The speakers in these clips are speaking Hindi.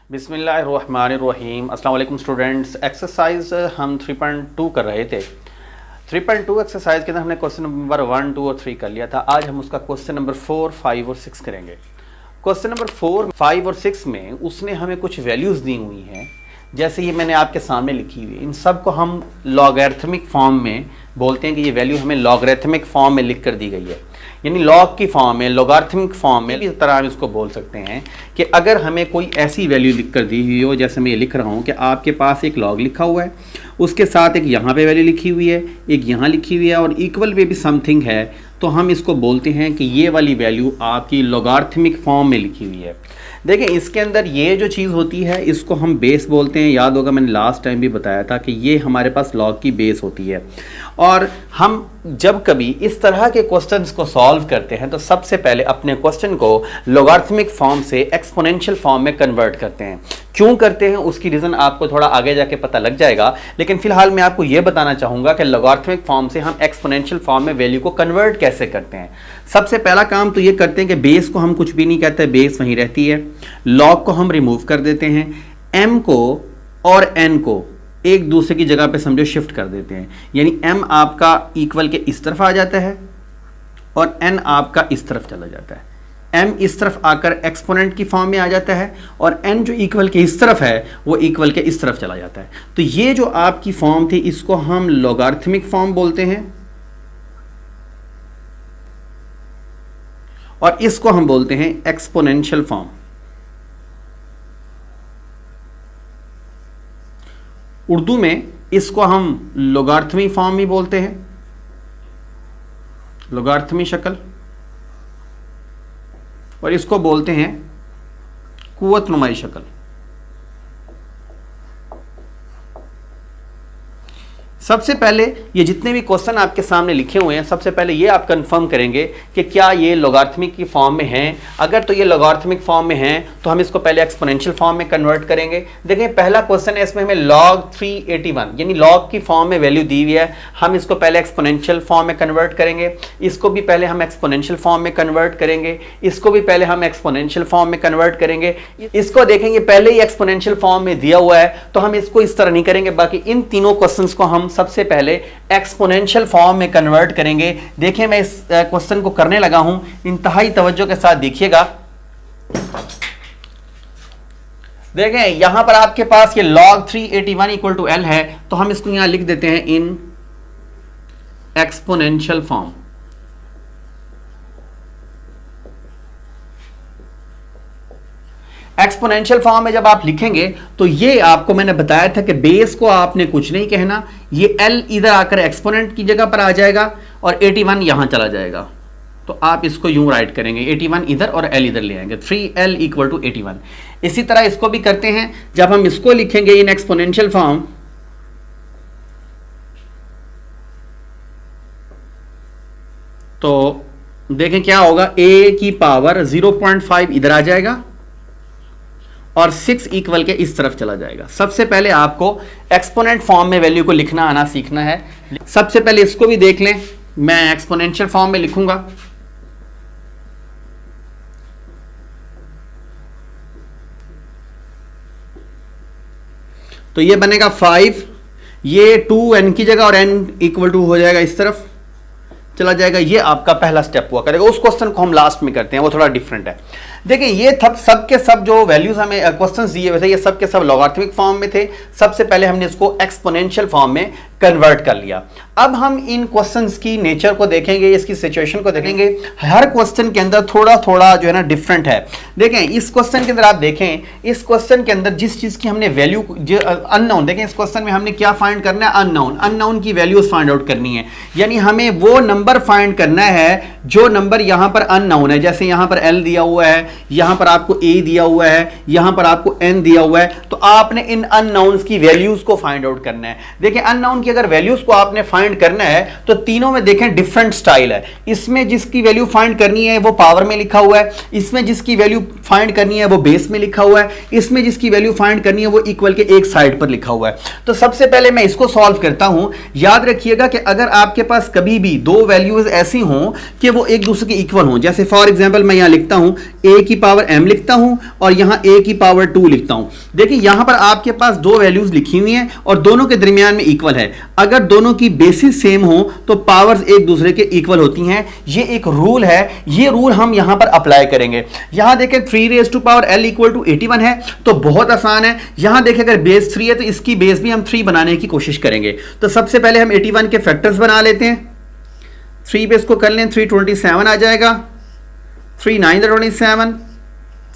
बिस्मिल्लाहिर्रहमानिर्रहीम। अस्सलाम वालेकुम स्टूडेंट्स। एक्सरसाइज हम 3.2 कर रहे थे। 3.2 एक्सरसाइज के अंदर हमने क्वेश्चन नंबर 1, 2 और 3 कर लिया था। आज हम उसका क्वेश्चन नंबर 4, 5 और 6 करेंगे। क्वेश्चन नंबर 4, 5 और 6 में उसने हमें कुछ वैल्यूज़ दी हुई हैं, जैसे ये मैंने आपके सामने लिखी हुई है। इन सब को हम लॉगरिथमिक फॉर्म में बोलते हैं कि ये वैल्यू हमें लॉगरिथमिक फॉर्म में लिख कर दी गई है, यानी लॉग की फॉर्म में, लॉगरिथमिक फॉर्म में। इस तरह हम इसको बोल सकते हैं कि अगर हमें कोई ऐसी वैल्यू लिख कर दी हुई हो, जैसे मैं ये लिख रहा हूँ कि आपके पास एक लॉग लिखा हुआ है, उसके साथ एक यहाँ पे वैल्यू लिखी हुई है, एक यहाँ लिखी हुई है और इक्वल पे भी समथिंग है, तो हम इसको बोलते हैं कि ये वाली वैल्यू आपकी लॉगरिथमिक फॉर्म में लिखी हुई है। देखिए इसके अंदर ये जो चीज़ होती है इसको हम बेस बोलते हैं। याद होगा मैंने लास्ट टाइम भी बताया था कि ये हमारे पास लॉग की बेस होती है। और हम जब कभी इस तरह के क्वेश्चंस को सॉल्व करते हैं तो सबसे पहले अपने क्वेश्चन को लॉगरिथमिक फॉर्म से एक्सपोनेंशियल फॉर्म में कन्वर्ट करते हैं। क्यों करते हैं उसकी रीज़न आपको थोड़ा आगे जाके पता लग जाएगा, लेकिन फिलहाल मैं आपको ये बताना चाहूँगा कि लॉगरिथमिक फॉर्म से हम एक्सपोनेंशियल फॉर्म में वैल्यू को कन्वर्ट कैसे करते हैं। सबसे पहला काम तो ये करते हैं कि बेस को हम कुछ भी नहीं कहते, बेस वहीं रहती है। लॉग को हम रिमूव कर देते हैं, m को और n को एक दूसरे की जगह पे समझो शिफ्ट कर देते हैं, यानी m आपका इक्वल के इस तरफ आ जाता है और n आपका इस तरफ चला जाता है। m इस तरफ आकर एक्सपोनेंट की फॉर्म में आ जाता है और n जो इक्वल के इस तरफ है वो इक्वल के इस तरफ चला जाता है। तो ये जो आपकी फॉर्म थी इसको हम लॉगरिथमिक फॉर्म बोलते हैं और इसको हम बोलते हैं एक्सपोनेंशियल फॉर्म। उर्दू में इसको हम लॉगरिथमी फॉर्म ही बोलते हैं, लॉगरिथमी शक्ल, और इसको बोलते हैं कुव्वत नुमाई शक्ल। सबसे पहले ये जितने भी क्वेश्चन आपके सामने लिखे हुए हैं, सबसे पहले ये आप कंफर्म करेंगे कि क्या ये लॉगरिथमिक की फॉर्म में हैं। अगर तो ये लॉगरिथमिक फॉर्म में हैं तो हम इसको पहले एक्सपोनेंशियल फॉर्म में कन्वर्ट करेंगे। देखें पहला क्वेश्चन है, इसमें हमें log 381 यानी लॉग की फॉर्म में वैल्यू दी हुई है, हम इसको पहले एक्सपोनेंशियल फॉर्म में कन्वर्ट करेंगे। इसको भी पहले हम एक्सपोनेंशियल फॉर्म में कन्वर्ट करेंगे, इसको भी पहले हम एक्सपोनेंशियल फॉर्म में कन्वर्ट करेंगे। इसको देखेंगे पहले ही एक्सपोनेंशियल फॉर्म में दिया हुआ है तो हम इसको इस तरह नहीं करेंगे, बाकी इन तीनों क्वेश्चंस को हम सबसे पहले एक्सपोनेंशियल फॉर्म में कन्वर्ट करेंगे। देखिए मैं इस क्वेश्चन को करने लगा हूं, इंतहाई तवज्जो के साथ देखिएगा। देखें यहां पर आपके पास ये log 381 इक्वल टू L है, तो हम इसको यहां लिख देते हैं in exponential form. Exponential form में जब आप लिखेंगे तो ये आपको मैंने बताया था कि बेस को आपने कुछ नहीं कहना, ये L इधर आकर एक्सपोनेंट की जगह पर आ जाएगा और 81 यहां चला जाएगा। तो आप इसको यूं राइट करेंगे, 81 इधर और L इधर ले आएंगे, 3L इक्वल टू 81। इसी तरह इसको भी करते हैं, जब हम इसको लिखेंगे इन एक्सपोनेंशियल फॉर्म तो देखें क्या होगा, a की पावर 0.5 इधर आ जाएगा और 6 इक्वल के इस तरफ चला जाएगा। सबसे पहले आपको एक्सपोनेंट फॉर्म में वैल्यू को लिखना आना सीखना है। सबसे पहले इसको भी देख लें, मैं एक्सपोनेंशियल फॉर्म में लिखूंगा। तो ये बनेगा 5, ये 2n की जगह और n इक्वल टू हो जाएगा इस तरफ चला जाएगा। ये आपका पहला स्टेप हुआ करेगा। उस क्वेश्चन को हम लास्ट में करते हैं, वो थोड़ा डिफरेंट है। देखिए ये सब के सब जो वैल्यूज हमें क्वेश्चंस दिए हुए थे, ये सब के सब लॉगरिथमिक फॉर्म में थे। सबसे पहले हमने इसको एक्सपोनेंशियल फॉर्म में कन्वर्ट कर लिया। अब हम इन क्वेश्चंस की नेचर को देखेंगे, इसकी सिचुएशन को देखेंगे। हर क्वेश्चन के अंदर थोड़ा थोड़ा जो है ना डिफरेंट है। देखें इस क्वेश्चन के अंदर आप देखें, इस क्वेश्चन के अंदर जिस चीज की हमने वैल्यू अननोन, देखें इस क्वेश्चन में हमने क्या फाइंड करना है, अननोन की वैल्यूज फाइंड आउट करनी है। यानी हमें वो नंबर फाइंड करना है जो नंबर यहां पर अननोन है। जैसे यहां पर L दिया हुआ है, यहां पर आपको A दिया हुआ है, यहां पर आपको N दिया हुआ है, तो आपने इन अननोन्स की वैल्यूज को फाइंड आउट करना है। देखिए अननोन की अगर वैल्यूज को आपने फाइंड करना है तो तीनों में देखें डिफरेंट स्टाइल है। इसमें जिसकी वैल्यू फाइंड करनी है वो पावर में लिखा हुआ है, इसमें जिसकी वैल्यू फाइंड करनी है वो बेस में लिखा हुआ है, इसमें जिसकी वैल्यू फाइंड करनी है वो इक्वल के एक साइड पर लिखा हुआ है। तो सबसे पहले मैं इसको सॉल्व करता हूं। याद रखिएगा कि अगर आपके पास कभी भी दो वैल्यूज ऐसी हों कि कि वो एक दूसरे के इक्वल हों। जैसे फॉर एग्जांपल मैं यहां लिखता हूं a की पावर m लिखता हूं और यहां a की पावर 2 लिखता हूं। देखिए यहां पर आपके पास दो वैल्यूज लिखी हुई हैं और दोनों के दरमियान में इक्वल है। अगर दोनों की बेसिस सेम हो तो पावर्स एक दूसरे के इक्वल होती हैं। ये एक रूल है, ये रूल हम यहां पर अप्लाई करेंगे। यहां देखें 3 raise to power l equal to 81 है तो बहुत आसान है। यहां देखें अगर बेस 3 है तो इसकी बेस भी हम 3 बनाने की कोशिश करेंगे। तो सबसे पहले हम 81 के फैक्टर्स बना लेते हैं। 3 बेस को कर लें, 327 आ जाएगा, 3 9 27,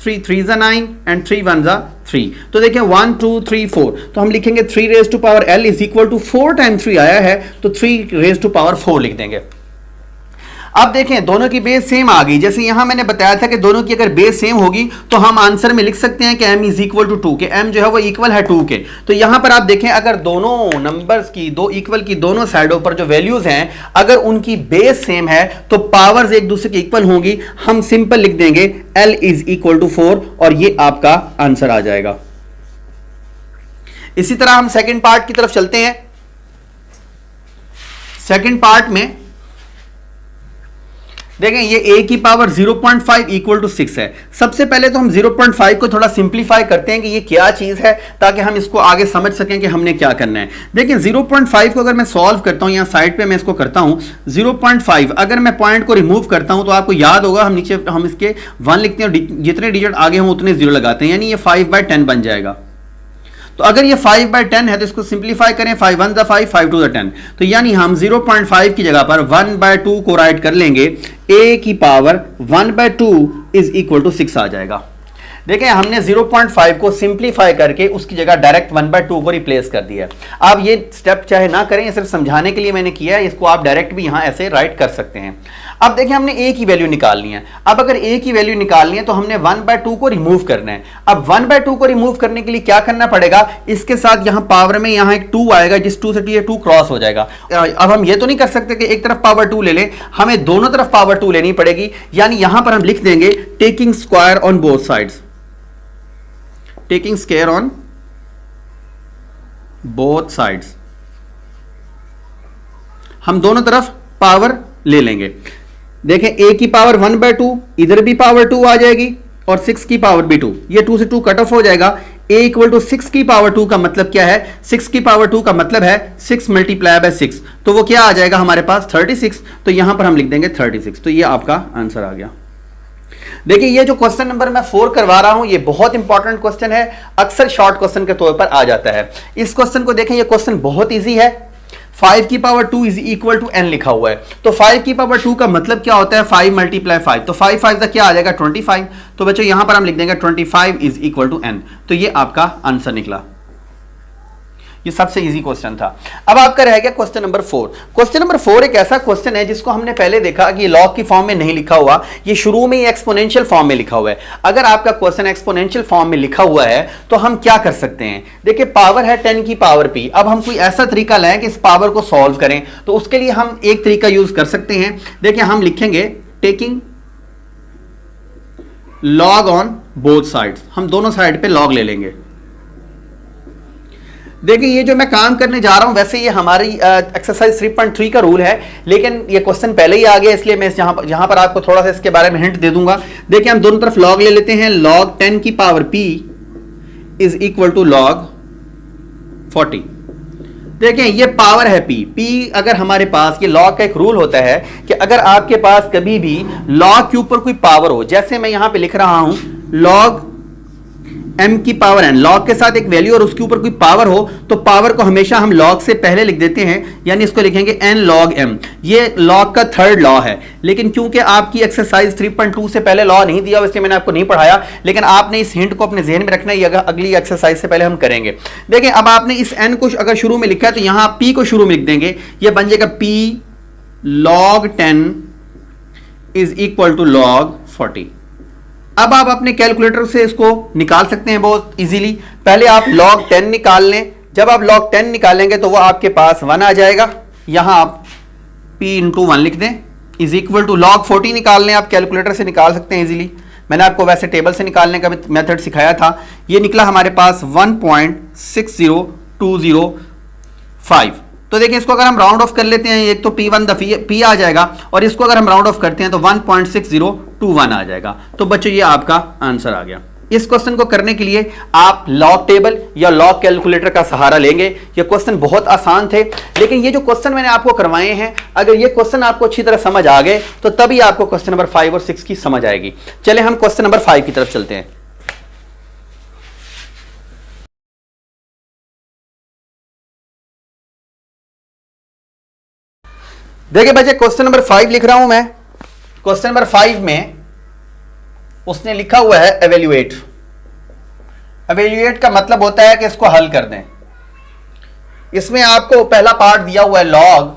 3 3 9 एंड 3 1 3। तो देखें 1 2 3 4, तो हम लिखेंगे 3 raise to power l is equal to 4 times 3 आया है तो 3 रेज़ टू पावर 4 लिख देंगे। अब देखें दोनों की बेस सेम आ गई। जैसे यहां मैंने बताया था कि दोनों की अगर बेस सेम होगी तो हम आंसर में लिख सकते हैं कि m इज इक्वल टू 2, के m जो है वो इक्वल है 2 के। तो यहां पर आप देखें अगर दोनों नंबर्स की दो इक्वल की दोनों साइडों पर जो वैल्यूज हैं अगर उनकी बेस सेम है तो पावर्स एक दूसरे की इक्वल होंगी। हम सिंपल लिख देंगे l इज इक्वल टू 4 और ये आपका आंसर आ जाएगा। इसी तरह हम सेकेंड पार्ट की तरफ चलते हैं। सेकेंड पार्ट में देखें ये a की पावर 0.5 इक्वल टू 6 है। सबसे पहले तो हम 0.5 को थोड़ा सिंप्लीफाई करते हैं कि ये क्या चीज है ताकि हम इसको आगे समझ सकें कि हमने क्या करना है। देखिए 0.5 को अगर मैं सॉल्व करता हूं, यहाँ साइड पे मैं इसको करता हूं 0.5, अगर मैं पॉइंट को रिमूव करता हूं तो आपको याद होगा हम नीचे हम इसके 1 लिखते हैं, जितने डिजिट आगे हों उतने 0 लगाते हैं, यानी ये 5/10 बन जाएगा। तो अगर ये 5/10 है तो इसको सिंप्लीफाई करें, 5 1 5, 5 2 10, तो यानी हम 0.5 की जगह पर 1/2 को राइट कर लेंगे, a की पावर 1/2 इज इक्वल टू 6 आ जाएगा। देखिए हमने 0.5 को सिंप्लीफाई करके उसकी जगह डायरेक्ट 1/2 को रिप्लेस कर दिया। आप ये स्टेप चाहे ना करें, ये सिर्फ समझाने के लिए मैंने किया है, इसको आप डायरेक्ट भी यहां ऐसे राइट कर सकते हैं। अब देखिए हमने a की वैल्यू निकालनी है। अब अगर a की वैल्यू निकालनी है तो हमने 1/2 को रिमूव करना है। अब 1/2 को रिमूव करने के लिए क्या करना पड़ेगा, इसके साथ यहां पावर में यहां एक 2 आएगा, जिस 2 से ये 2 क्रॉस हो जाएगा। अब हम ये तो नहीं कर सकते कि एक तरफ पावर 2 ले लें, हमें दोनों तरफ पावर 2 लेनी पड़ेगी। यानी यहां पर हम लिख देंगे taking square on both sides, taking square on both sides, हम दोनों तरफ पावर ले लेंगे। देखें a की पावर 1/2, इधर भी पावर 2 आ जाएगी और 6 की पावर भी 2, ये 2 से 2 कट ऑफ हो जाएगा। a इक्वल टू 6 की पावर 2 का मतलब क्या है, 6 की पावर 2 का मतलब है 6 मल्टीप्लाई बाय 6, तो वो क्या आ जाएगा हमारे पास 36। तो यहां पर हम लिख देंगे 36, तो ये आपका आंसर आ गया। देखिए ये जो क्वेश्चन नंबर मैं 4 करवा रहा हूं ये बहुत इंपॉर्टेंट क्वेश्चन है, अक्सर शॉर्ट क्वेश्चन के तौर पर आ जाता है। इस क्वेश्चन को देखें, ये क्वेश्चन बहुत ईजी है। 5 की power 2 is equal to n लिखा हुआ है, तो 5 की पावर 2 का मतलब क्या होता है 5 मल्टीप्लाई 5, तो 5 5 का क्या आ जाएगा 25। तो बच्चों यहां पर हम लिख देंगे 25 इज इक्वल टू n, तो ये आपका आंसर निकला। ये सबसे इजी क्वेश्चन था। अब आपका रह गया क्वेश्चन नंबर 4। क्वेश्चन नंबर 4 एक ऐसा क्वेश्चन है जिसको हमने पहले देखा कि लॉग की फॉर्म में नहीं लिखा हुआ, ये शुरू में ही एक्सपोनेंशियल फॉर्म में लिखा हुआ है। अगर आपका क्वेश्चन एक्सपोनेंशियल फॉर्म में लिखा हुआ है तो हम क्या कर सकते हैं, देखिए पावर है 10 की पावर p। अब हम कोई ऐसा तरीका लाएं कि इस पावर को सॉल्व करें, तो उसके लिए हम एक तरीका यूज कर सकते हैं। देखिए हम लिखेंगे taking log on both sides, हम दोनों साइड पे लॉग ले लेंगे। देखिए ये जो मैं काम करने जा रहा हूं वैसे ये हमारी एक्सरसाइज 3.3 का रूल है, लेकिन ये क्वेश्चन पहले ही आ गया इसलिए मैं जहां पर आपको थोड़ा सा इसके बारे में हिंट दे दूंगा। देखिए हम दोनों तरफ लॉग ले लेते हैं, लॉग 10 की power p is equal to log 40। देखिए ये पावर है p अगर हमारे पास, ये लॉग का एक रूल होता है कि अगर आपके पास कभी भी लॉग के ऊपर कोई पावर हो, जैसे मैं यहां पे लिख रहा हूं लॉग m की पावर n, लॉग के साथ एक वैल्यू और उसके ऊपर कोई पावर हो तो पावर को हमेशा हम लॉग से पहले लिख देते हैं, यानी इसको लिखेंगे n log m। ये लॉग का थर्ड लॉ है, लेकिन क्योंकि आपकी एक्सरसाइज 3.2 से पहले लॉ नहीं दिया इसलिए मैंने आपको नहीं पढ़ाया, लेकिन आपने इस हिंट को अपने जहन में रखना है, अगली एक्सरसाइज से पहले हम करेंगे। देखिए अब आपने इस n को अगर शुरू में लिखा है तो यहां आप p को शुरू में लिख देंगे, ये बन जाएगा p log 10 is equal to log 40। अब आप अपने कैलकुलेटर से इसको निकाल सकते हैं बहुत इजीली। पहले आप log 10 निकाल लें, जब आप log 10 निकालेंगे तो वो आपके पास 1 आ जाएगा, यहां आप p इंटू 1 लिख दें इज इक्वल टू log 40 निकाल लें, आप कैलकुलेटर से निकाल सकते हैं इजीली। मैंने आपको वैसे टेबल से निकालने का मेथड सिखाया था। ये निकला हमारे पास 1.60205। तो देखिए इसको अगर हम राउंड ऑफ कर लेते हैं, एक तो P1 P आ जाएगा और इसको अगर हम राउंड ऑफ करते हैं तो 1.6021 आ जाएगा। तो बच्चों ये आपका आंसर आ गया। इस क्वेश्चन को करने के लिए आप लॉग टेबल या लॉग कैलकुलेटर का सहारा लेंगे। ये क्वेश्चन बहुत आसान थे, लेकिन ये जो क्वेश्चन मैंने आपको करवाए हैं, अगर ये क्वेश्चन आपको अच्छी तरह समझ आ गए तो तभी आपको क्वेश्चन नंबर 5 और 6 की समझ आएगी। चले हम क्वेश्चन नंबर 5 की तरफ चलते हैं। देखिए बच्चे क्वेश्चन नंबर 5 लिख रहा हूं मैं। क्वेश्चन नंबर 5 में उसने लिखा हुआ है एवेल्युएट। एवेल्युएट का मतलब होता है कि इसको हल कर दें। इसमें आपको पहला पार्ट दिया हुआ है लॉग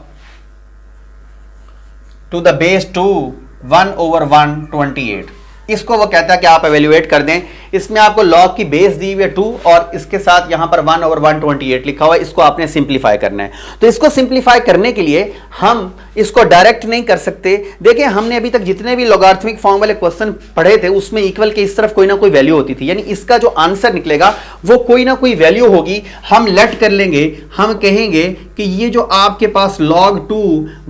टू द बेस 2 1/128। इसको वो कहता है कि आप एवेल्युएट कर दें। इसमें आपको लॉग की बेस दी हुई है 2 और इसके साथ यहां पर 1/128 लिखा हुआ है। इसको आपने सिंप्लीफाई करना है। तो इसको सिंप्लीफाई करने के लिए हम इसको डायरेक्ट नहीं कर सकते। देखिए हमने अभी तक जितने भी लॉगरिथमिक फॉर्म वाले क्वेश्चन पढ़े थे उसमें इक्वल के इस तरफ कोई ना कोई वैल्यू होती थी, यानी इसका जो आंसर निकलेगा वो कोई ना कोई वैल्यू होगी। हम लेट कर लेंगे, हम कहेंगे कि ये जो आपके पास log 2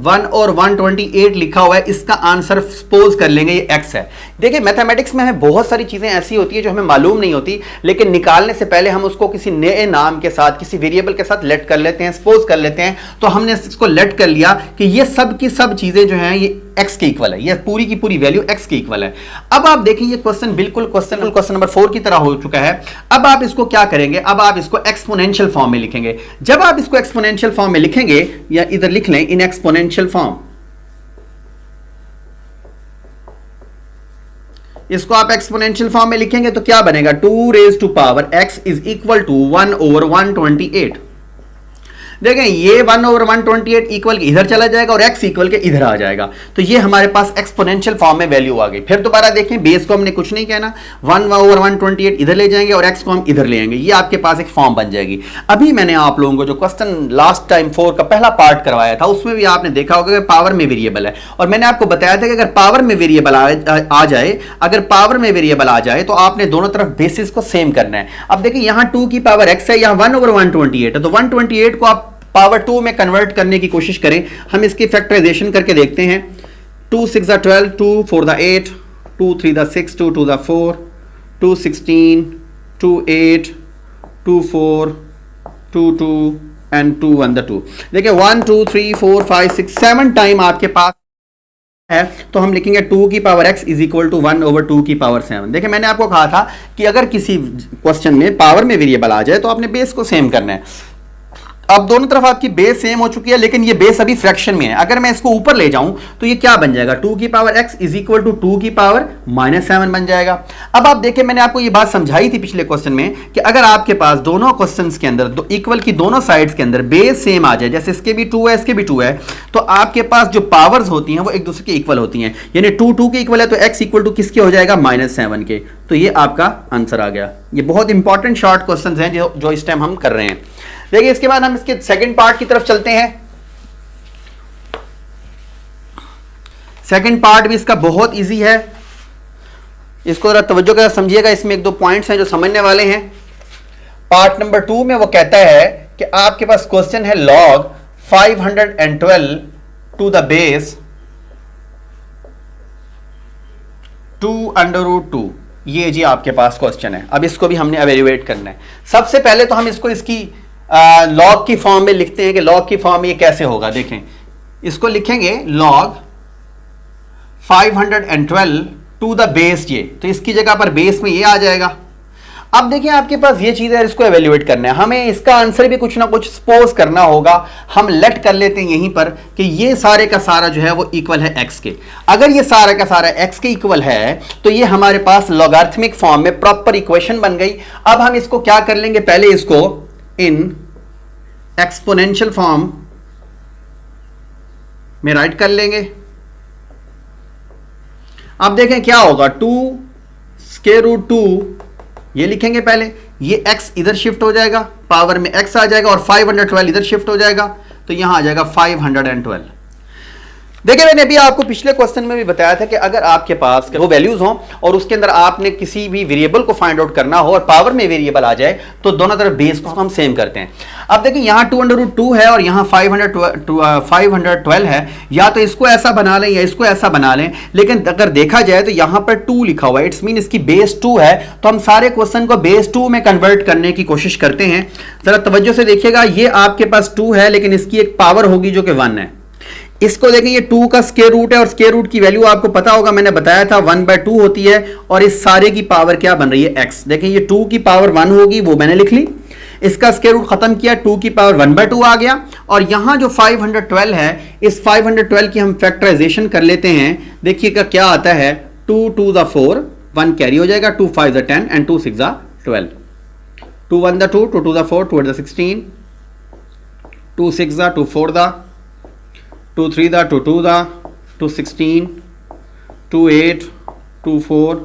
1 और 128 लिखा हुआ है इसका आंसर सपोज कर लेंगे ये x है। देखिए मैथमेटिक्स में हमें बहुत सारी चीजें ऐसी होती है जो हमें मालूम नहीं होती, लेकिन निकालने से पहले हम उसको किसी नए नाम के साथ, किसी वेरिएबल के साथ लेट कर लेते हैं, सपोज कर लेते हैं। तो हमने इसको लेट कर लिया कि ये सब की सब चीजें जो हैं ये x के इक्वल है, ये पूरी की पूरी वैल्यू x के इक्वल है। अब आप देखिए ये क्वेश्चन बिल्कुल क्वेश्चन नंबर 4 की तरह हो चुका है। अब आप इसको क्या करेंगे, अब आप इसको एक्सपोनेंशियल फॉर्म में लिखेंगे। जब आप इसको एक्सपोनेंशियल फॉर्म में लिखेंगे, या इधर लिख लें इन एक्सपोनेंशियल फॉर्म, इसको आप एक्सपोनेंशियल फॉर्म में लिखेंगे तो क्या बनेगा 2 raised to power x is equal to 1/128। देखें ये 1/128 इक्वल के इधर चला जाएगा और x इक्वल के इधर आ जाएगा। तो ये हमारे पास एक्सपोनेंशियल फॉर्म में वैल्यू आ गई। फिर दोबारा देखें, बेस को हमने कुछ नहीं कहना, 1/128 इधर ले जाएंगे और x को हम इधर ले आएंगे, ये आपके पास एक फॉर्म बन जाएगी। अभी मैंने आप लोगों को जो क्वेश्चन लास्ट टाइम 4 का पहला पार्ट करवाया था उसमें भी आपने देखा होगा कि पावर में वेरिएबल है, और मैंने आपको बताया था कि अगर पावर में वेरिएबल आ जाए, अगर पावर में वेरिएबल आ जाए तो आपने दोनों तरफ बेसिस को सेम करना है। अब देखिए यहाँ 2 की पावर x है, यहाँ 1/128 है, तो 128 को आप पावर 2 में कन्वर्ट करने की कोशिश करें। हम इसकी फैक्टराइजेशन करके देखते हैं। 2 6 12, 2 4 8, 2 3 6, 2 2 4, 2 16, 2 8, 2 4, 2 2 एंड 2 1 2। देखिए 1 2 3 4 5 6 7 टाइम आपके पास है, तो हम लिखेंगे 2 की power x is equal to 1/2 की पावर 7। देखिए मैंने आपको कहा था कि अगर किसी क्वेश्चन में पावर में वेरिएबल आ जाए तो आपने बेस को सेम करना है। अब दोनों तरफ आपकी बेस सेम हो चुकी है, लेकिन ये बेस अभी फ्रैक्शन में है। अगर मैं इसको ऊपर ले जाऊं तो ये क्या बन जाएगा, 2 की power x is equal to 2 की पावर -7 बन जाएगा। अब आप देखिए मैंने आपको ये बात समझाई थी पिछले क्वेश्चन में कि अगर आपके पास दोनों क्वेश्चंस के अंदर इक्वल की दोनों साइड्स के अंदर बेस सेम आ जाए, जैसे इसके भी 2 है इसके भी 2 है, तो आपके पास जो पावर्स होती हैं वो एक दूसरे के इक्वल होती हैं। यानी 2 2 के इक्वल है तो x इक्वल टू किसके हो जाएगा, -7 के। तो ये आपका आंसर आ गया। ये बहुत इंपॉर्टेंट शॉर्ट क्वेश्चन हैं जो इस टाइम हम कर रहे हैं। देखिए इसके बाद हम इसके सेकंड पार्ट की तरफ चलते हैं। सेकंड पार्ट भी इसका बहुत इजी है, इसको जरा तवज्जो के साथ समझिएगा। इसमें एक दो पॉइंट्स हैं जो समझने वाले हैं। पार्ट नंबर 2 में वो कहता है कि आपके पास क्वेश्चन है log 512 टू द बेस 2√2। ये जी आपके पास क्वेश्चन है। अब इसको भी हमने एवेल्युएट करना है। सबसे पहले तो हम इसको इसकी लॉग की फॉर्म में लिखते हैं कि लॉग की फॉर्म ये कैसे होगा। देखें इसको लिखेंगे log 512 टू द बेस ये, तो इसकी जगह पर बेस में ये आ जाएगा। अब देखिए आपके पास ये चीज है, इसको एवेल्युएट करना है। हमें इसका आंसर भी कुछ ना कुछ सपोज करना होगा। हम लेट कर लेते हैं यहीं पर कि ये सारे का सारा जो है वो इक्वल है x के। अगर ये सारा का सारा x के इक्वल है तो ये हमारे पास लॉगरिथमिक फॉर्म में प्रॉपर इक्वेशन बन गई। अब हम इसको क्या कर लेंगे, पहले इसको इन एक्सपोनेंशियल फॉर्म में राइट कर लेंगे। अब देखें क्या होगा, 2√2 ये लिखेंगे पहले, ये x इधर शिफ्ट हो जाएगा, पावर में x आ जाएगा और 512 इधर शिफ्ट हो जाएगा, तो यहां आ जाएगा 512। देखिए मैंने अभी आपको पिछले क्वेश्चन में भी बताया था कि अगर आपके पास वो वैल्यूज हो और उसके अंदर आपने किसी भी वेरिएबल को फाइंड आउट करना हो और पावर में वेरिएबल आ जाए तो दोनों तरफ बेस को हम सेम करते हैं। अब देखिए यहां 2√2 है और यहां 512 है, या तो इसको ऐसा बना लें या इसको ऐसा बना लें, लेकिन अगर देखा जाए तो यहां पर 2 लिखा हुआ है, इट्स मीन इसकी बेस 2 है, तो हम सारे क्वेश्चन को बेस 2 में कन्वर्ट करने की कोशिश करते हैं। जरा तवज्जो से देखिएगा, ये आपके पास 2 है लेकिन इसकी एक पावर होगी जो कि 1 है। इसको देखें, ये 2 का स्क्वायर रूट है और स्क्वायर रूट की वैल्यू आपको पता होगा, मैंने बताया था 1/2 होती है, और इस सारे की पावर क्या बन रही है x। देखें ये 2 की पावर 1 होगी, वो मैंने लिख ली, इसका स्क्वायर रूट खत्म किया, 2 की पावर 1/2 आ गया, और यहां जो 512 है, इस 512 की हम फैक्टराइजेशन कर लेते हैं। देखिएगा क्या आता है, 2 2 द 4, 1 कैरी हो जाएगा, 2 5 the 10 and 2 6 the 12, 2 1 the 2, 2 2 the 4, 2 8 the 16, 2 6 the 2 4 the 2 3 दा 2 2 दा 2 16, 2 8, 2 4,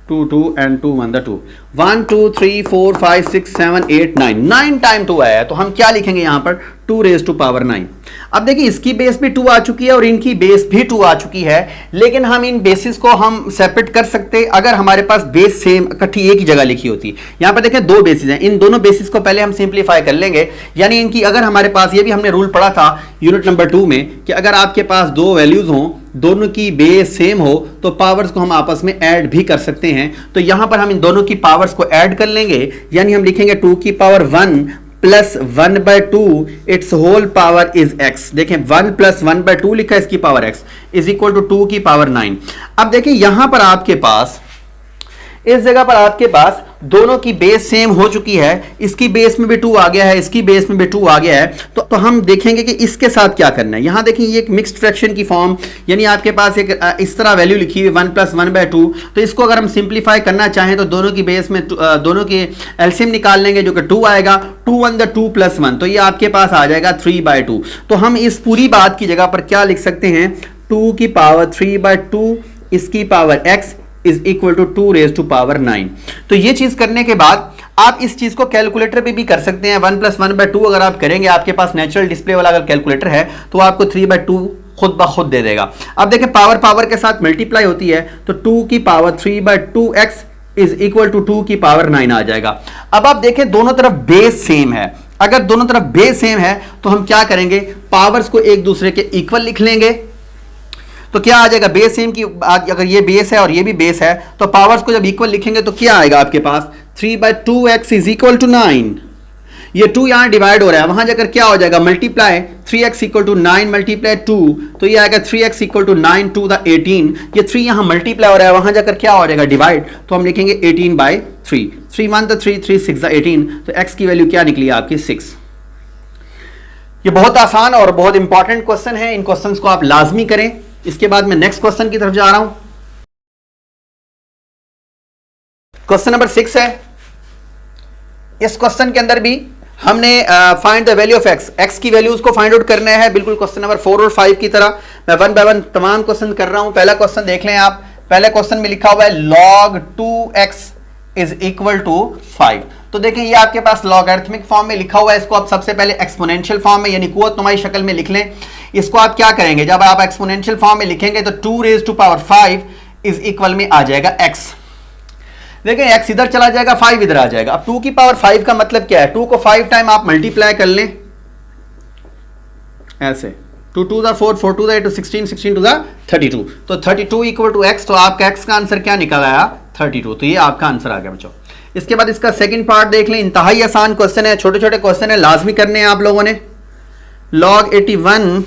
2 2 एंड 2 1 दा 2, 1 2 3 4 5 6 7 8 9 टाइम 2 आया है, तो हम क्या लिखेंगे यहाँ पर 2 रेज़ टू पावर 9। अब देखिए इसकी बेस भी 2 आ चुकी है और इनकी बेस भी 2 आ चुकी है, लेकिन हम इन बेसिस को हम सेपरेट कर सकते अगर हमारे पास बेस सेम इकट्ठी एक ही जगह लिखी होती। यहाँ पर देखें 2 बेसिस हैं, इन दोनों बेसिस को पहले हम सिंप्लीफाई कर लेंगे, यानी इनकी अगर हमारे पास, ये भी हमने रूल पढ़ा था यूनिट नंबर 2 में, कि अगर आपके पास 2 वैल्यूज हों, दोनों की बेस सेम हो, तो पावर्स को हम आपस में ऐड भी कर सकते हैं। तो यहां पर हम इन दोनों की पावर्स को ऐड कर लेंगे, यानी हम लिखेंगे 2 की power 1 plus 1/2 its whole power is x। देखें 1 प्लस 1/2 लिखा है, इसकी power x is equal to 2 की पावर 9। अब देखिए यहां पर आपके पास, इस जगह पर आपके पास दोनों की बेस सेम हो चुकी है, इसकी बेस में भी 2 आ गया है, इसकी बेस में भी 2 आ गया है, तो हम देखेंगे कि इसके साथ क्या करना है। यहां देखिए ये एक मिक्स्ड फ्रैक्शन की फॉर्म, यानी आपके पास एक इस तरह वैल्यू लिखी हुई 1 प्लस 1/2, तो इसको अगर हम सिंप्लीफाई करना चाहें तो दोनों की बेस में दोनों के एलसीएम निकाल लेंगे, जो कि 2 आएगा, 2 1 द 2 प्लस 1, तो ये आपके पास आ जाएगा 3/2। तो हम इस पूरी बात की जगह पर क्या लिख सकते हैं, 2 की पावर 3/2 इसकी power x is equal to 2 raise to power 9। तो ये चीज करने के बाद आप इस चीज को कैलकुलेटर पे भी कर सकते हैं। 1 प्लस 1/2 अगर आप करेंगे, आपके पास नेचुरल डिस्प्ले वाला अगर कैलकुलेटर है तो आपको 3/2 खुद ब खुद दे देगा। अब देखें पावर पावर के साथ मल्टीप्लाई होती है, तो 2 की power 3/2x is equal to 2 की पावर 9 आ जाएगा। अब आप देखें दोनों तरफ बेस सेम है, अगर दोनों तरफ बेस सेम है तो हम क्या करेंगे, पावर्स को एक दूसरे के इक्वल लिख लेंगे। तो क्या आ जाएगा, बेस सेम की, अगर ये बेस है और ये भी बेस है, तो पावर्स को जब इक्वल लिखेंगे तो क्या आएगा आपके पास, 3/2x इज इक्वल टू 9। ये 2 यहां डिवाइड हो रहा है, वहां जाकर क्या हो जाएगा, multiply 3x equal to 9 multiply 2, तो ये आएगा 3x equal to 9 to the 18। ये 3 यहां मल्टीप्लाई हो रहा है, वहां जाकर क्या हो जाएगा, डिवाइड, तो हम लिखेंगे 18/3, 3 1 द 3, 3 6 द 18, तो x की वैल्यू क्या निकली आपकी 6। ये बहुत आसान और बहुत इंपॉर्टेंट क्वेश्चन है, इन क्वेश्चंस को आप लाजमी करें। इसके बाद मैं नेक्स्ट क्वेश्चन की तरफ जा रहा हूं। क्वेश्चन नंबर 6 है। इस क्वेश्चन के अंदर भी हमने find the value of x की वैल्यूज को फाइंड आउट करना है, बिल्कुल क्वेश्चन नंबर 4 और 5 की तरह। मैं 1 बाय 1 तमाम क्वेश्चन कर रहा हूं। पहला क्वेश्चन देख लें आप। पहले क्वेश्चन में लिखा हुआ है log 2x is equal to 5। तो देखें ये आपके पास लॉगरिथमिक फॉर्म में लिखा हुआ है, इसको आप सबसे पहले एक्सपोनेंशियल फॉर्म में यानी कुव्वतनुमाई शक्ल में लिख लें। इसको आप क्या करेंगे, जब आप एक्सपोनेंशियल फॉर्म में लिखेंगे तो 2 raise to power 5 is equal में आ जाएगा x। देखें x इधर चला जाएगा, 5 इधर आ जाएगा। अब 2 की पावर 5 का मतलब क्या है, 2 को 5 टाइम आप मल्टीप्लाई कर लें ऐसे, 2 2 द 4, 4 2 द 8, 16, 16 2 द 32, तो 32 इक्वल टू x। तो आपका x का आंसर क्या निकल आया, 32। तो ये आपका आंसर आ गया बच्चों। इसके बाद इसका सेकंड पार्ट देख लें, इंतहाई आसान क्वेश्चन है, छोटे छोटे क्वेश्चन है, लाजमी करने हैं आप लोगों ने। log 81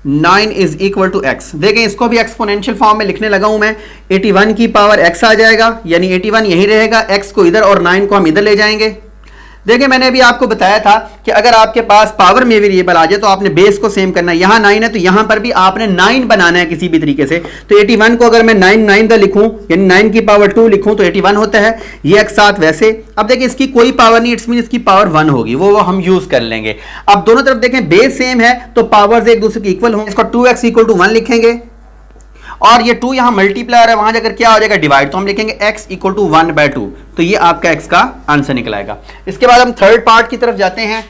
9 is equal to x। देखें इसको भी एक्सपोनेंशियल फॉर्म में लिखने लगा हूं मैं। 81 की पावर x आ जाएगा, यानी 81 यहीं रहेगा, x को इधर और 9 को हम इधर ले जाएंगे। देखिए मैंने अभी आपको बताया था कि अगर आपके पास पावर में वेरिएबल आ जाए तो आपने बेस को सेम करना है। यहां 9 है तो यहां पर भी आपने 9 बनाना है किसी भी तरीके से। तो 81 को अगर मैं 9 द लिखूं, यानी 9 की पावर 2 लिखूं तो 81 होता है, ये एक साथ वैसे। अब देखिए इसकी कोई पावर नहीं, इट्स मीन इसकी पावर 1 होगी, वो हम यूज कर लेंगे। अब दोनों तरफ देखें बेस सेम है तो पावर्स एक दूसरे के इक्वल होंगे। इसको 2x इक्वल टू 1 लिखेंगे और ये 2 यहां मल्टीप्लाई है, वहां जाकर क्या हो जाएगा, डिवाइड, तो हम लिखेंगे x इक्वल टू 1/2। तो ये आपका x का आंसर निकल आएगा। इसके बाद हम थर्ड पार्ट की तरफ जाते हैं।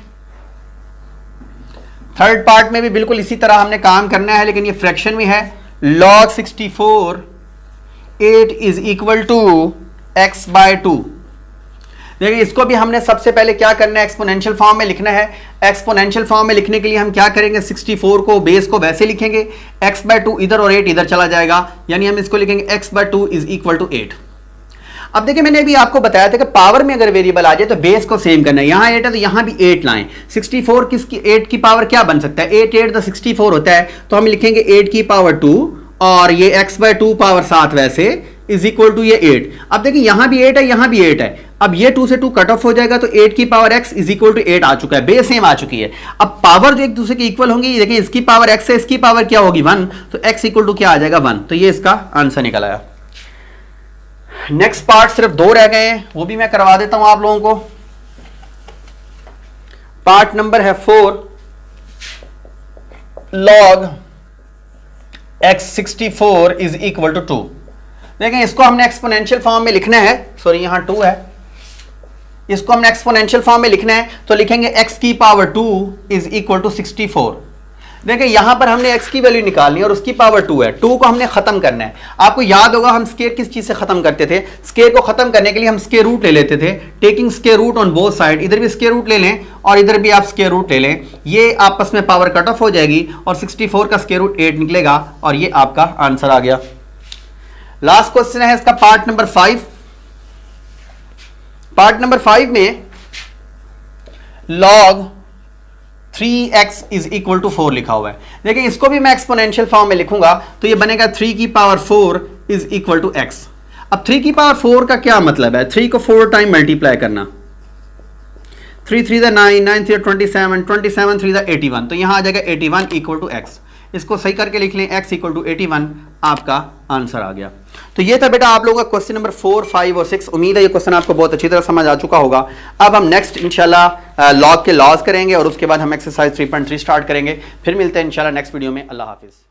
थर्ड पार्ट में भी बिल्कुल इसी तरह हमने काम करना है, लेकिन ये फ्रैक्शन में है। log 64 8 is equal to x by 2। देखिए इसको भी हमने सबसे पहले क्या करना है, एक्सपोनेंशियल फॉर्म में लिखना है। एक्सपोनेंशियल फॉर्म में लिखने के लिए हम क्या करेंगे, 64 को बेस को वैसे लिखेंगे, x बाय 2 इधर और 8 इधर चला जाएगा, यानी हम इसको लिखेंगे x by 2 is equal to 8। अब देखिए मैंने अभी आपको बताया था कि पावर में अगर वेरिएबल आ जाए तो बेस को सेम करना है। यहां 8 है तो यहां भी 8 लाएं। 64 किसकी 8 की पावर क्या बन सकता है, 8 8 तो 64 होता है, तो हम लिखेंगे 8 की पावर 2 और ये x बाय 2 पावर 7 वैसे इज इक्वल टू ये 8। अब देखिए यहां भी 8 है, यहां भी 8 है। अब ये 2 से 2 कट ऑफ हो जाएगा तो 8 की power x is equal to 8 आ चुका है, बेस सेम आ चुकी है। अब पावर जो एक दूसरे के इक्वल होंगी, देखिए इसकी पावर x है, इसकी पावर क्या होगी 1, तो x इक्वल टू क्या आ जाएगा 1। तो ये इसका आंसर निकल आया। नेक्स्ट पार्ट सिर्फ 2 रह गए हैं, वो भी मैं करवा देता हूं आप लोगों को। पार्ट नंबर है 4, log x 64 is equal to 2। देखें इसको हमने एक्सपोनेंशियल फॉर्म में लिखना है, सॉरी यहां 2 है, इसको हमने एक्सपोनेंशियल फॉर्म में लिखना है, तो लिखेंगे x की पावर 2 इज इक्वल टू 64। देखिए यहां पर हमने x की वैल्यू निकालनी है और उसकी पावर 2 है, 2 को हमने खत्म करना है। आपको याद होगा हम स्क्वायर किस चीज से खत्म करते थे, स्क्वायर को खत्म करने के लिए हम स्क्वायर रूट ले लेते थे, taking square root on both side. इधर भी स्क्वायर रूट ले लें और इधर भी आप स्क्वायर रूट ले लें, ये आपस में पावर कट ऑफ हो जाएगी और 64 का स्क्वायर रूट 8 निकलेगा और ये आपका आंसर आ गया। लास्ट क्वेश्चन है इसका पार्ट नंबर 5। पार्ट नंबर 5 में log 3x is equal to 4 लिखा हुआ है। देखिए इसको भी मैं एक्सपोनेंशियल फॉर्म में लिखूंगा तो ये बनेगा 3 की power 4 is equal to x। अब 3 की पावर 4 का क्या मतलब है, 3 को 4 टाइम मल्टीप्लाई करना, 3 3 9 9 3 27 27 3 81, तो यहां आ जाएगा 81 इक्वल टू x। इसको सही करके लिख लें, x इक्वल टू 81 आपका आंसर आ गया। तो ये था बेटा आप लोगों का क्वेश्चन नंबर 4, 5 और 6। उम्मीद है ये क्वेश्चन आपको बहुत अच्छी तरह समझ आ चुका होगा। अब हम नेक्स्ट इंशाल्लाह लॉग के लॉज करेंगे और उसके बाद हम एक्सरसाइज 3.3 स्टार्ट करेंगे। फिर मिलते हैं इंशाल्लाह नेक्स्ट वीडियो में। अल्लाह हाफिज़।